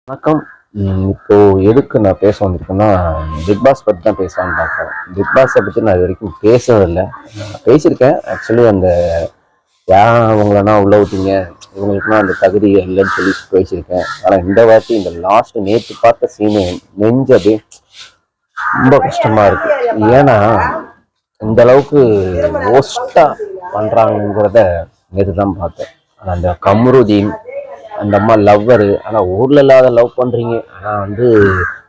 வணக்கம். இப்போ எதுக்கு நான் பேச வந்திருக்கேன்னா, பிக் பாஸ் பற்றி தான் பேசலான்னு பார்க்குறேன். பிக் பாஸை பற்றி நான் இது வரைக்கும் பேசுறதில்லை. பேசியிருக்கேன் ஆக்சுவலி. அந்த ஏன் அவங்களனா உள்ள விட்டீங்க, இவங்களுக்குலாம் அந்த தகுதி இல்லைன்னு சொல்லி பேசியிருக்கேன். ஆனால் இந்த வாட்டி இந்த லாஸ்ட் நேற்று பார்த்த சீனை நெஞ்சது ரொம்ப கஷ்டமாக இருக்குது. ஏன்னா இந்த அளவுக்கு மோஸ்ட்டாக பண்ணுறாங்கிறத நேற்று தான் பார்த்தேன். அந்த கம்ருதீன் அந்த அம்மா லவ்வரு, ஆனால் ஊரில் இல்லாத லவ் பண்ணுறீங்க. ஆனால்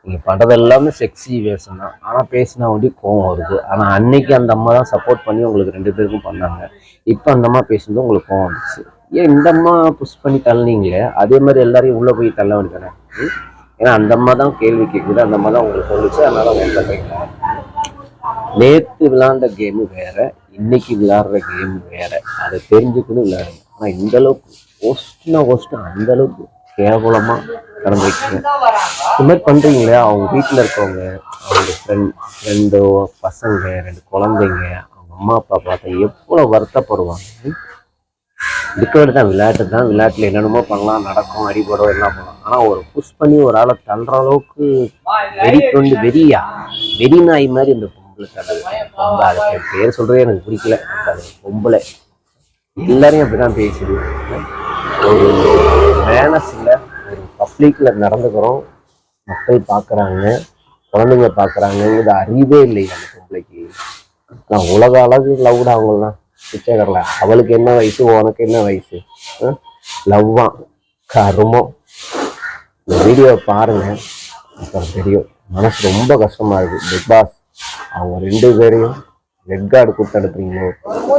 நீங்கள் பண்ணுறது எல்லாமே செக்ஸி வேஷம் தான். ஆனால் பேசினா கோவம் வருது. ஆனால் அன்னைக்கு அந்த அம்மா தான் சப்போர்ட் பண்ணி உங்களுக்கு 2 பேருக்கும் பண்ணாங்க. இப்போ அந்த அம்மா பேசுனது உங்களுக்கு கோவம் வந்துச்சு. ஏன் இந்த அம்மா புஷ் பண்ணி தள்ளினீங்களே, அதே மாதிரி எல்லாரையும் உள்ளே போய் தள்ள வேண்டியதானே? ஏன்னா அந்த அம்மா தான் கேள்வி கேட்குது, அந்த அம்மா தான் உங்களுக்கு சொல்லிச்சு, அதனால அவங்க தள்ளிங்க. நேற்று விளையாண்ட கேமு வேற, இன்னைக்கு விளையாடுற கேமு வேற. அதை தெரிஞ்சுக்கணும் விளையாடுங்க. ஆனால் இந்த அளவுக்கு ஒஸ்ட் அந்த அளவுக்கு கேவலமா நடந்துருக்கீங்க. இது மாதிரி பண்றீங்களே, அவங்க வீட்டில் இருக்கவங்க, அவங்க ரெண்டு பசங்க, 2 குழந்தைங்க, அவங்க அம்மா அப்பா பார்த்தா எவ்வளோ வருத்தப்படுவாங்க. இதுக்கு தான் விளையாட்டு தான், விளையாட்டுல என்னென்னமோ பண்ணலாம், நடக்கும், அடிபடும், எல்லாம் பண்ணலாம். ஆனால் ஒரு புஷ் பண்ணி ஒரு ஆளை தள்ளுற அளவுக்கு வெறி நாய் மாதிரி இந்த பொம்பளை தள்ளுது. அதுக்கு பேர் சொல்றதே எனக்கு பிடிக்கல. அது பொம்பளை எல்லாரையும் அப்படிதான் பேசுது. ஒரு மேனஸ் இல்லை, ஒரு பப்ளிக்ல நடந்துக்கிறோம், மக்கள் பார்க்குறாங்க, குழந்தைங்க பார்க்குறாங்கிறது அறிவே இல்லை அந்த பொம்பளைக்கு. நான் உலக அழகு லவ்டா அவங்களாம் பிச்சைக்கரல. அவளுக்கு என்ன வயசு, உனக்கு என்ன வயசு? லவ்வான் கருமம். இந்த வீடியோவை பாருங்க, அப்புறம் தெரியும். மனசு ரொம்ப கஷ்டமா இருக்கு. பிக் பாஸ் அவங்க 2 பேரையும் ரெட் கார்டு கூப்பிட்டு அனுப்புறீங்களோ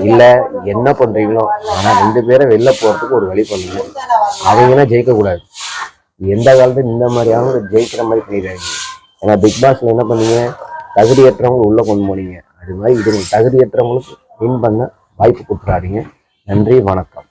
இல்லை என்ன பண்றீங்களோ, ஆனால் 2 பேரை வெளில போறதுக்கு ஒரு வழி பண்ணுங்க. அவங்கன்னா ஜெயிக்கக்கூடாது. எந்த காலத்துல இந்த மாதிரியான ஜெயிக்கிற மாதிரி பண்ணிடுறாங்க. ஏன்னா பிக் பாஸ்ல என்ன பண்ணீங்க, தகுதியற்றவங்க உள்ள கொண்டு போனீங்க. அது மாதிரி இது தகுதியற்றவங்களுக்கு வின் பண்ண வாய்ப்பு கொடுத்துறாதீங்க. நன்றி, வணக்கம்.